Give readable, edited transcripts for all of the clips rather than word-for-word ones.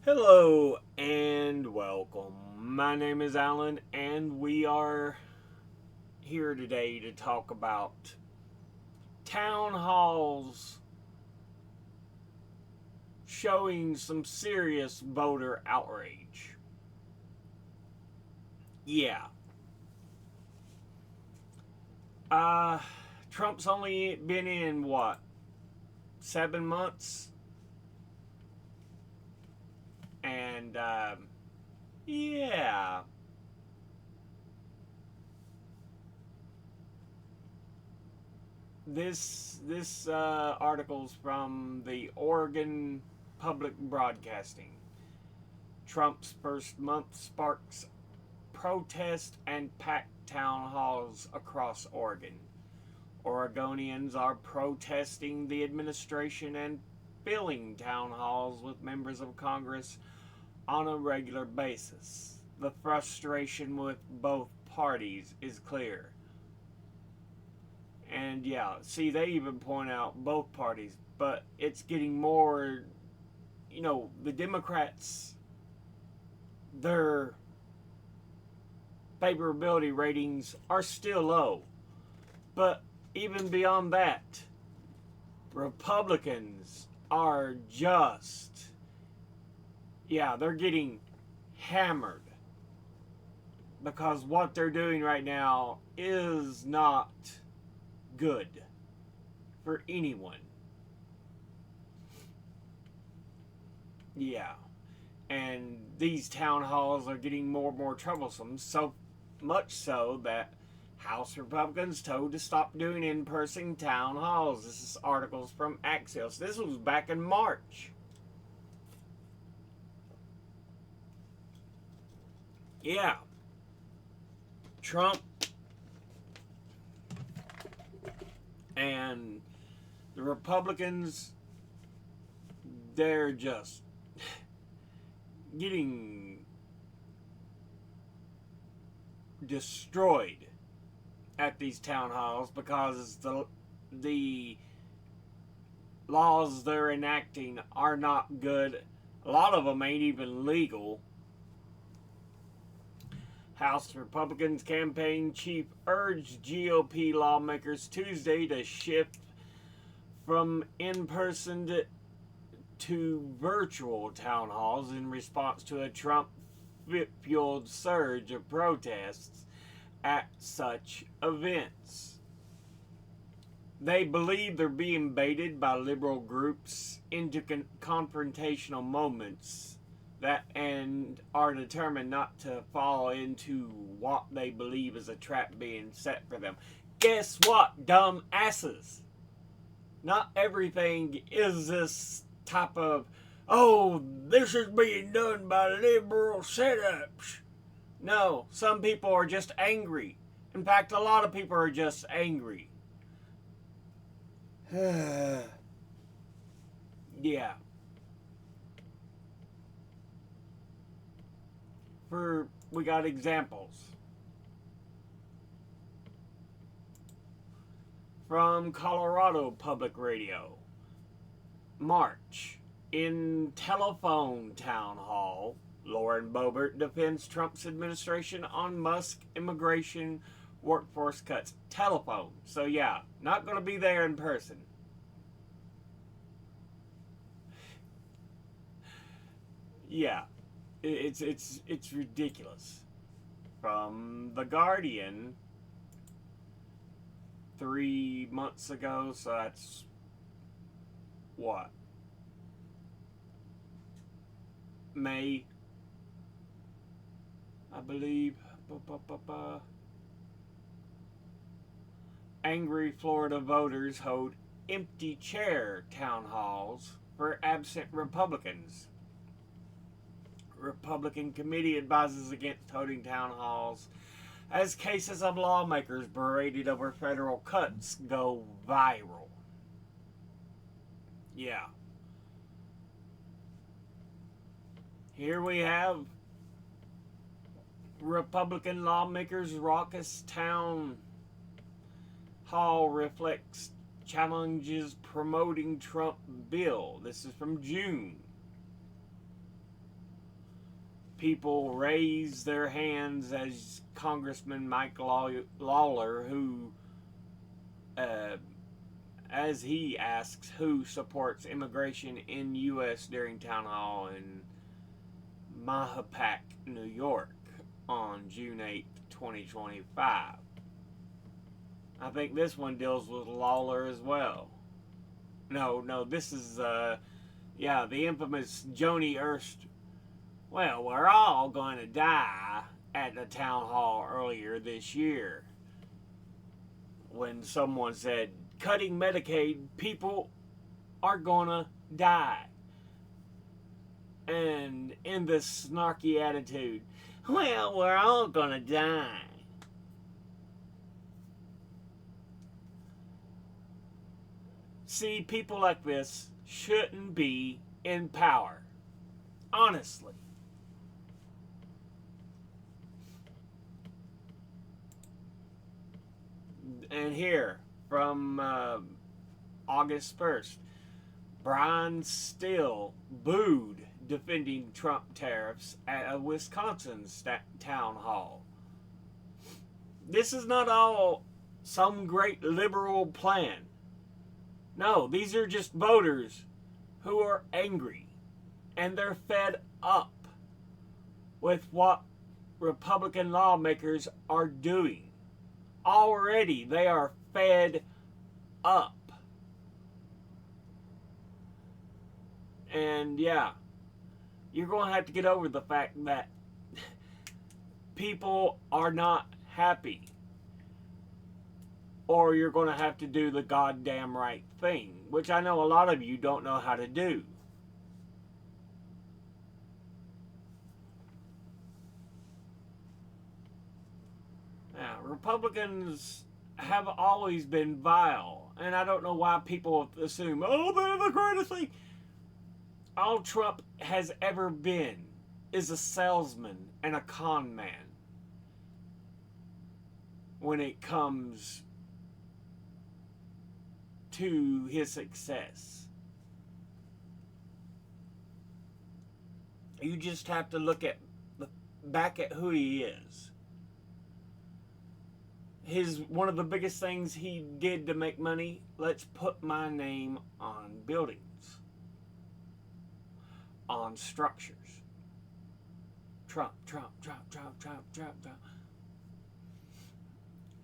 Hello and welcome. My name is Alan, and we are here today to talk about town halls showing some serious voter outrage. Yeah. Uh, Trump's only been in what, 7 months? And, yeah. This article's from the Oregon Public Broadcasting. Trump's first month sparks protest and packed town halls across Oregon. Oregonians are protesting the administration and filling town halls with members of Congress on a regular basis. The frustration with both parties is clear. And yeah, see, they even point out both parties, but it's getting more, the Democrats, their favorability ratings are still low. But even beyond that, Republicans are just, they're getting hammered because what they're doing right now is not good for anyone. Yeah. And these town halls are getting more and more troublesome, so much so that House Republicans told to stop doing in-person town halls. This is articles from Axios. This was back in March. Yeah. Trump and the Republicans, they're just getting destroyed at these town halls because the laws they're enacting are not good. A lot of them ain't even legal. House Republicans campaign chief urged GOP lawmakers Tuesday to shift from in-person to virtual town halls in response to a Trump-fueled surge of protests at such events. They believe they're being baited by liberal groups into confrontational moments and are determined not to fall into what they believe is a trap being set for them. Guess what, dumb asses? Not everything is this type of, oh, this is being done by liberal setups. No, some people are just angry. In fact, a lot of people are just angry. Yeah. We got examples from Colorado Public Radio. March. In telephone town hall, Lauren Boebert defends Trump's administration on Musk immigration workforce cuts. Telephone. So yeah, not going to be there in person. Yeah, it's ridiculous. From The Guardian, 3 months ago, so that's what? May, I believe. Angry Florida voters hold empty chair town halls for absent Republicans. Republican committee advises against holding town halls as cases of lawmakers berated over federal cuts go viral. Yeah. Here we have Republican lawmakers' raucous town hall reflects challenges promoting Trump bill. This is from June. people raise their hands as Congressman Mike Lawler, who, as he asks who supports immigration in U.S. during town hall in Mahopac, New York on June 8th, 2025. I think this one deals with Lawler as well. No, this is, the infamous Joni Ernst. Well, we're all going to die at the town hall earlier this year. When someone said, cutting Medicaid, people are going to die. And in this snarky attitude, well, we're all going to die. See, people like this shouldn't be in power. Honestly. And here, from August 1st, Brian Still booed defending Trump tariffs at a Wisconsin town hall. This is not all some great liberal plan. No, these are just voters who are angry, and they're fed up with what Republican lawmakers are doing. Already, they are fed up. And yeah, you're going to have to get over the fact that people are not happy. Or you're going to have to do the goddamn right thing, which I know a lot of you don't know how to do. Now, Republicans have always been vile, and I don't know why people assume, oh, they're the greatest thing. All Trump has ever been is a salesman and a con man when it comes to his success. You just have to look back at who he is. One of the biggest things he did to make money, let's put my name on buildings, on structures. Trump.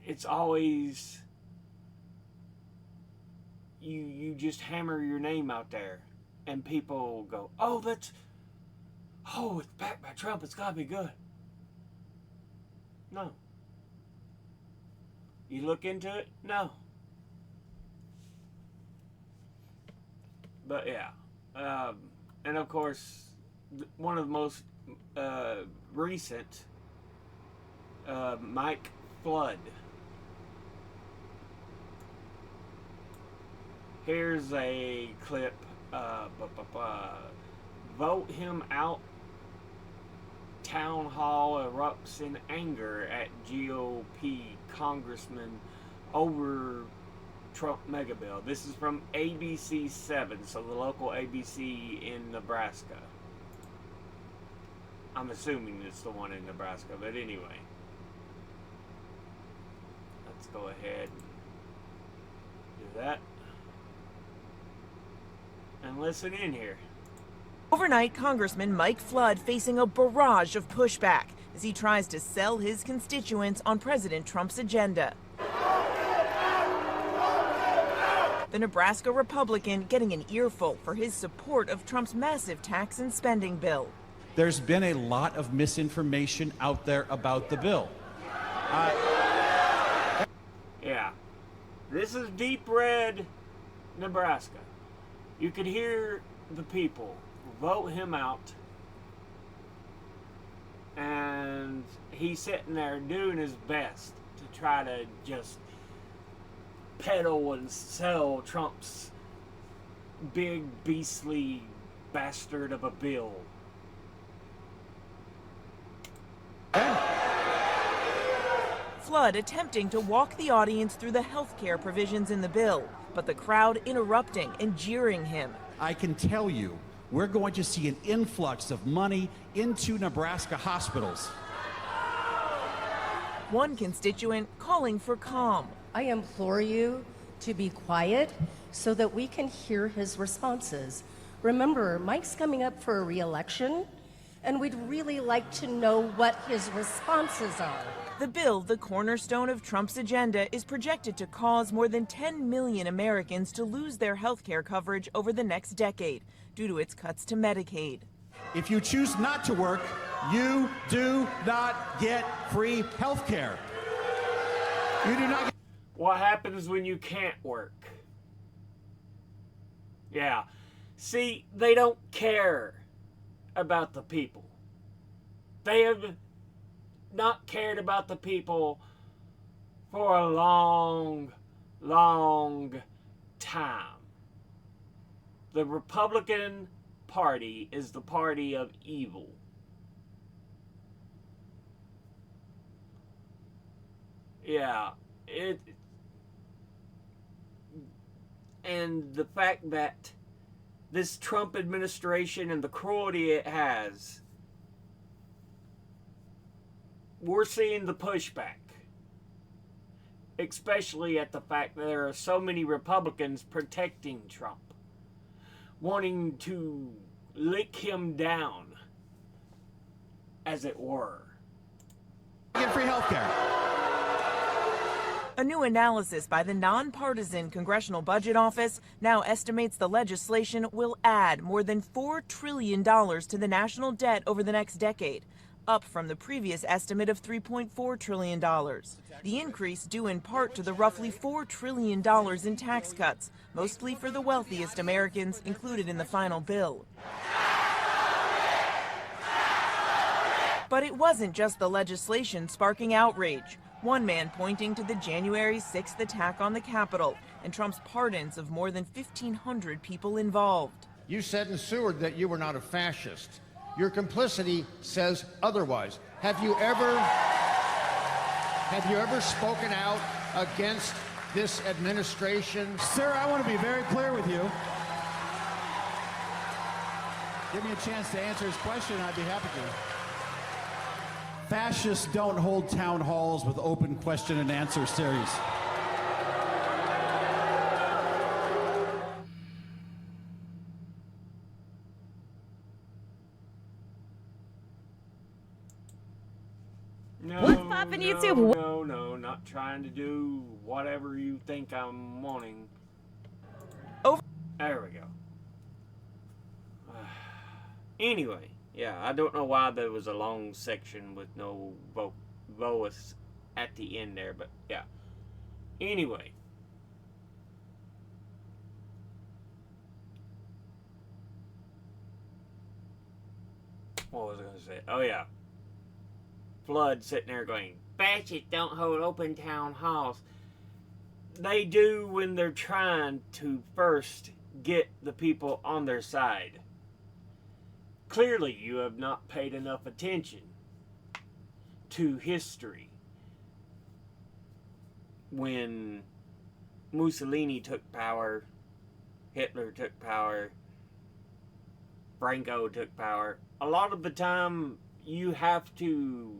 It's always you just hammer your name out there, and people go, it's backed by Trump, it's gotta be good. No. You look into it? No. But yeah. And of course, one of the most recent, Mike Flood. Here's a clip. Vote him out. Town hall erupts in anger at GOP congressman over Trump mega bill. This is from ABC 7, so the local ABC in Nebraska. I'm assuming it's the one in Nebraska, but anyway. Let's go ahead and do that. And listen in here. Overnight, Congressman Mike Flood facing a barrage of pushback as he tries to sell his constituents on President Trump's agenda. The Nebraska Republican getting an earful for his support of Trump's massive tax and spending bill. There's been a lot of misinformation out there about the bill. Yeah. This is deep red Nebraska. You could hear the people vote him out, and he's sitting there doing his best to try to just peddle and sell Trump's big beastly bastard of a bill. Flood attempting to walk the audience through the health care provisions in the bill, but the crowd interrupting and jeering him. I can tell you we're going to see an influx of money into Nebraska hospitals. One constituent calling for calm. I implore you to be quiet so that we can hear his responses. Remember, Mike's coming up for a re-election, and we'd really like to know what his responses are. The bill, the cornerstone of Trump's agenda, is projected to cause more than 10 million Americans to lose their health care coverage over the next decade due to its cuts to Medicaid. If you choose not to work, you do not get free health care. You do not get... What happens when you can't work? Yeah. See, they don't care about the people. They have not cared about the people for a long, long time. The Republican Party is the party of evil. Yeah, and the fact that this Trump administration and the cruelty it has, we're seeing the pushback. Especially at the fact that there are so many Republicans protecting Trump, wanting to lick him down, as it were. Get free health care. A new analysis by the nonpartisan Congressional Budget Office now estimates the legislation will add more than $4 trillion to the national debt over the next decade, up from the previous estimate of $3.4 trillion. The increase due in part to the roughly $4 trillion in tax cuts, mostly for the wealthiest Americans, included in the final bill. But it wasn't just the legislation sparking outrage. One man pointing to the January 6th attack on the Capitol and Trump's pardons of more than 1,500 people involved. You said in Seward that you were not a fascist. Your complicity says otherwise. Have you ever spoken out against this administration? Sir, I want to be very clear with you. Give me a chance to answer his question, I'd be happy to. Fascists don't hold town halls with open question and answer series. No, What's poppin' YouTube? No, not trying to do whatever you think I'm wanting. Over. There we go. Anyway, yeah, I don't know why there was a long section with no voice at the end there, but yeah. Anyway. What was I going to say? Oh, yeah. Flood sitting there going, fascists don't hold open town halls. They do when they're trying to first get the people on their side. Clearly, you have not paid enough attention to history. When Mussolini took power, Hitler took power, Franco took power, a lot of the time you have to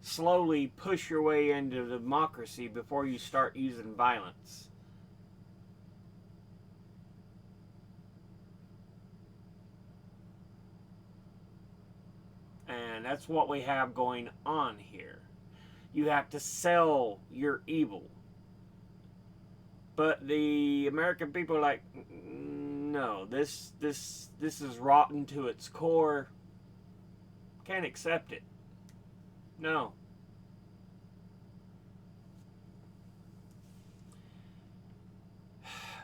slowly push your way into democracy before you start using violence. And that's what we have going on here. You have to sell your evil. But the American people are like, no, this is rotten to its core. Can't accept it. No.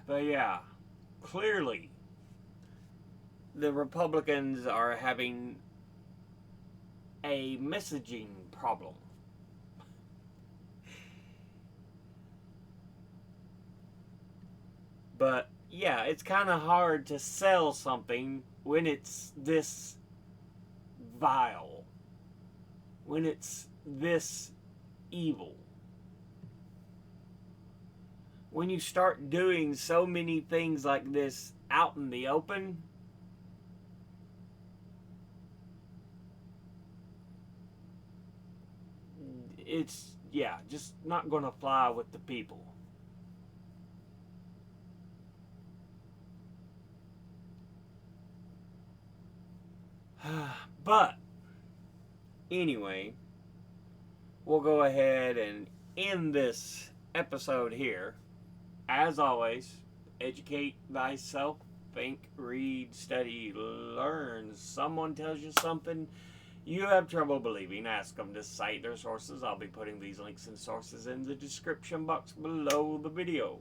But yeah, clearly the Republicans are having a messaging problem. But yeah, it's kind of hard to sell something when it's this vile, when it's this evil. When you start doing so many things like this out in the open, it's, yeah, just not going to fly with the people. But anyway, we'll go ahead and end this episode here. As always, educate thyself, think, read, study, learn. Someone tells you something you have trouble believing, ask them to cite their sources. I'll be putting these links and sources in the description box below the video.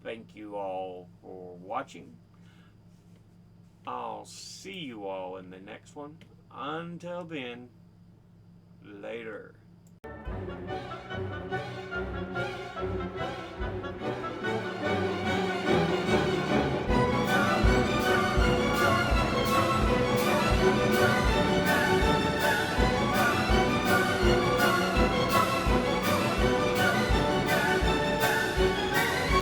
Thank you all for watching. I'll see you all in the next one. Until then, later.